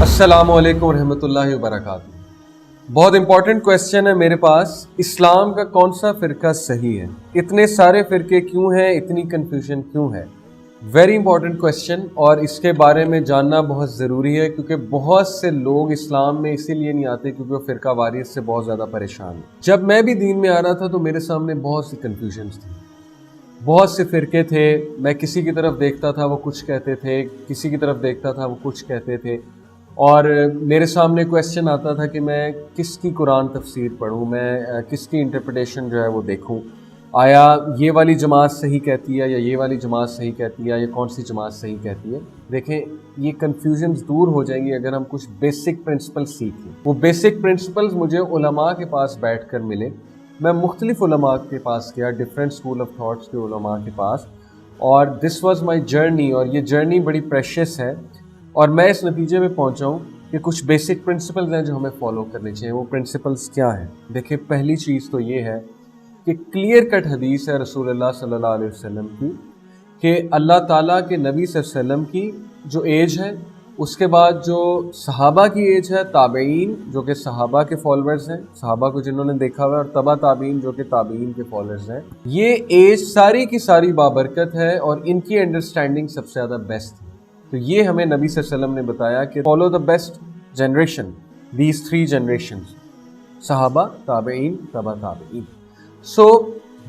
अस्सलामु अलैकुम रहमतुल्लाहि वबरकातुहू। बहुत इंपॉर्टेंट क्वेश्चन है मेरे पास, इस्लाम का कौन सा फ़िरका सही है? इतने सारे फ़िरके क्यों हैं? इतनी कन्फ्यूजन क्यों है? वेरी इंपॉर्टेंट क्वेश्चन, और इसके बारे में जानना बहुत ज़रूरी है क्योंकि बहुत से लोग इस्लाम में इसीलिए नहीं आते क्योंकि वो फ़िरका वारियत से बहुत ज़्यादा परेशान हैं। जब मैं भी दीन में आ रहा था तो मेरे सामने बहुत सी कन्फ्यूजन्स थी, बहुत से फ़िरके थे। मैं किसी की तरफ देखता था वो कुछ कहते थे, किसी की तरफ देखता था वो कुछ कहते थे, और मेरे सामने क्वेश्चन आता था कि मैं किसकी कुरान तफसीर पढूं, मैं किसकी इंटरप्रिटेशन जो है वो देखूं। आया ये वाली जमात सही कहती है या ये वाली जमात सही कहती है या कौन सी जमात सही कहती है? देखें, ये कन्फ्यूजन्स दूर हो जाएंगी अगर हम कुछ बेसिक प्रिंसिपल्स सीख लें। वो बेसिक प्रिंसिपल्स मुझे उलमा के पास बैठ कर मिले। मैं मुख्तलिफ उलमा के पास गया, डिफरेंट स्कूल ऑफ थॉट्स के उलमा के पास, और दिस वाज माय जर्नी, और ये जर्नी बड़ी प्रेशियस है। और मैं इस नतीजे में पहुंचा हूँ कि कुछ बेसिक प्रिंसिपल्स हैं जो हमें फॉलो करने चाहिए। वो प्रिंसिपल्स क्या हैं? देखिए, पहली चीज़ तो ये है कि क्लियर कट हदीस है रसूलुल्लाह सल्लल्लाहु अलैहि वसल्लम की कि अल्लाह ताला के नबी सल्लल्लाहु अलैहि वसल्लम की जो एज है, उसके बाद जो सहाबा की एज है, ताबईन जो कि सहाबा के फॉलोअर्स हैं, सहाबा को जिन्होंने देखा हुआ है, और तबा ताबईन जो कि ताबईन के फॉलोअर्स हैं, ये एज सारी की सारी बाबरकत है और इनकी अंडरस्टैंडिंग सबसे ज़्यादा बेस्ट है। तो ये हमें नबी सल्लल्लाहु अलैहि वसल्लम ने बताया कि follow the best generation, these three generations, सहाबा, ताबईन, तबा ताबईन। सो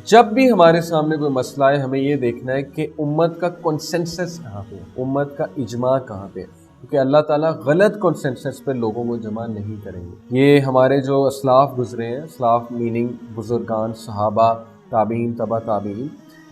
जब भी हमारे सामने कोई मसला है, हमें ये देखना है कि उम्मत का कंसेंसस कहाँ पे है, उम्मत का इजमा कहाँ पे है, क्योंकि अल्लाह ताला गलत कंसेंसस पे लोगों को जमा नहीं करेंगे। ये हमारे जो असलाफ गुजरे हैं, असलाफ मीनिंग बुजुर्गान, सहाबा, ताबीन, तबा ताबीन,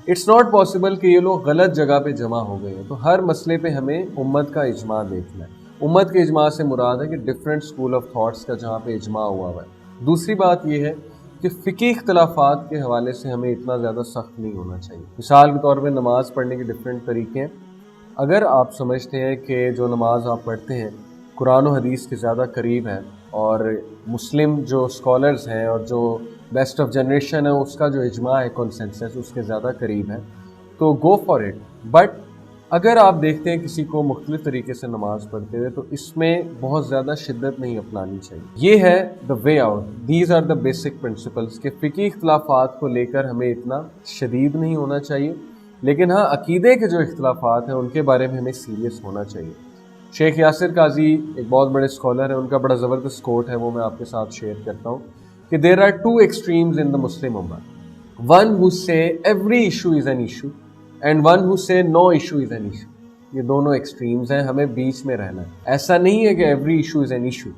इट्स नॉट पॉसिबल कि ये लोग गलत जगह पे जमा हो गए हैं। तो हर मसले पे हमें उम्मत का इजमा देखना है। उम्मत के इजमा से मुराद है कि डिफरेंट स्कूल ऑफ थॉट्स का जहाँ पे इजमा हुआ है। दूसरी बात ये है कि फ़िकी इख्तलाफात के हवाले से हमें इतना ज़्यादा सख्त नहीं होना चाहिए। मिसाल के तौर पे नमाज़ पढ़ने के डिफरेंट तरीके हैं। अगर आप समझते हैं कि जो नमाज आप पढ़ते हैं कुरान और हदीस के ज़्यादा करीब है, और मुस्लिम जो स्कॉलर्स हैं और जो बेस्ट ऑफ जनरेशन है उसका जो इजमा है, कॉन्सेंसस, उसके ज़्यादा करीब है, तो गो फॉर इट। बट अगर आप देखते हैं किसी को मुख्तलिफ तरीके से नमाज पढ़ते हुए, तो इसमें बहुत ज़्यादा शिद्दत नहीं अपनानी चाहिए। ये है the way out. These are the basic principles के फ़िकी इख्तलाफात को लेकर हमें इतना शदीद नहीं होना चाहिए, लेकिन हाँ, अकीदे के जो इख्तलाफात हैं उनके बारे में हमें सीरियस होना चाहिए। शेख यासिर काजी एक बहुत बड़े स्कॉलर हैं, उनका बड़ा ज़बरदस्त कोट है, वो मैं आपके साथ शेयर करता हूँ कि there are two extremes in the Muslim उम्मा, one who say every issue is an issue and one who say no issue is an issue. ये दोनों एक्सट्रीम्स हैं, हमें बीच में रहना है। ऐसा नहीं है कि every issue is an issue.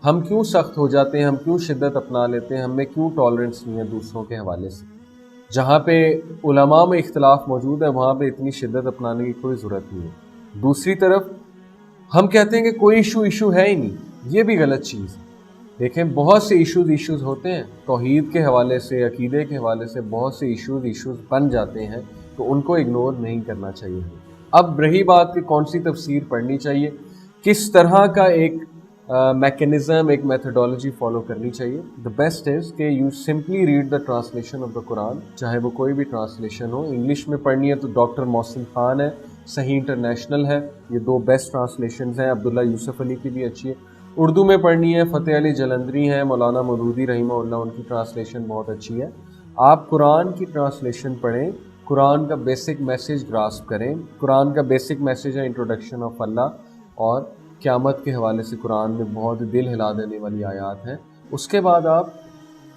हम क्यों सख्त हो जाते हैं, हम क्यों शिद्दत अपना लेते हैं, हमें क्यों टॉलरेंस नहीं है दूसरों के हवाले से? जहाँ पे उलमा में इख्तलाफ मौजूद है वहाँ पे इतनी शिद्दत अपनाने की कोई ज़रूरत नहीं है। दूसरी तरफ हम कहते हैं कि कोई इशू है ही नहीं, ये भी गलत चीज़ है। देखें, बहुत से इश्यूज़ होते हैं, तौहीद के हवाले से, अकीदे के हवाले से बहुत से इश्यूज़ बन जाते हैं, तो उनको इग्नोर नहीं करना चाहिए। अब रही बात कि कौन सी तफसीर पढ़नी चाहिए, किस तरह का एक मैकेनिज़्म, एक मेथडोलॉजी फॉलो करनी चाहिए। द बेस्ट इज़ कि you simply read the translation of the Quran, चाहे वो कोई भी ट्रांसलेशन हो। इंग्लिश में पढ़नी है तो डॉक्टर मोहसिन खान है, सही इंटरनेशनल है, ये दो बेस्ट ट्रांसलेशंस हैं। अब्दुल्ला यूसुफ अली की भी अच्छी है। उर्दू में पढ़नी है, फ़तेह अली जलंधरी हैं, मौलाना मौदूदी रहीमहुल्लाह, उनकी ट्रांसलेशन बहुत अच्छी है। आप कुरान की ट्रांसलेशन पढ़ें, कुरान का बेसिक मैसेज ग्रास्प करें। कुरान का बेसिक मैसेज है इंट्रोडक्शन ऑफ अल्लाह, और क़यामत के हवाले से कुरान में बहुत दिल हिला देने वाली आयात हैं। उसके बाद आप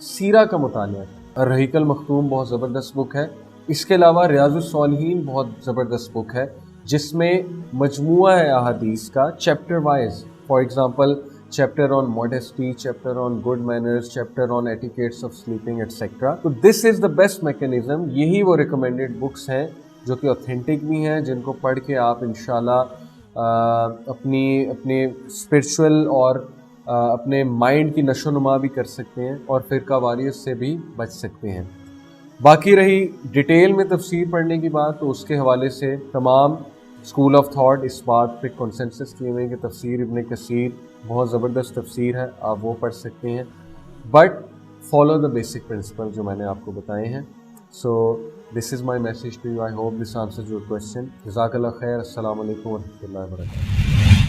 सीरा का मुतालिया करें। अर्रहीक़ुल मख्तूम बहुत ज़बरदस्त बुक है। इसके अलावा रियाज़ुस्सॉलिहीन बहुत ज़बरदस्त बुक है जिसमें मजमुआ है अहादीस का, chapter wise. For example, chapter on modesty, chapter on good manners, chapter on etiquettes of sleeping etcetera. तो this is the best mechanism. यही वो रिकमेंडेड बुक्स हैं जो कि ऑथेंटिक भी हैं, जिनको पढ़ के आप इंशाल्लाह अपने स्पिरिचुअल और अपने माइंड की नशोनुमा भी कर सकते हैं और फ़िरका वारियत से भी बच सकते हैं। बाकी रही डिटेल में तफसीर पढ़ने की बात, तो उसके हवाले से तमाम स्कूल ऑफ थॉट इस बात पे कंसेंसस किए हुए हैं कि तफसीर इब्न कसीर बहुत ज़बरदस्त तफसीर है, आप वो पढ़ सकते हैं। But follow the basic principle जो मैंने आपको बताए हैं। सो This is my message to you. I hope this answers your question. Jazakallah khair. Assalamu alaikum wa rahmatullahi wa barakatuh.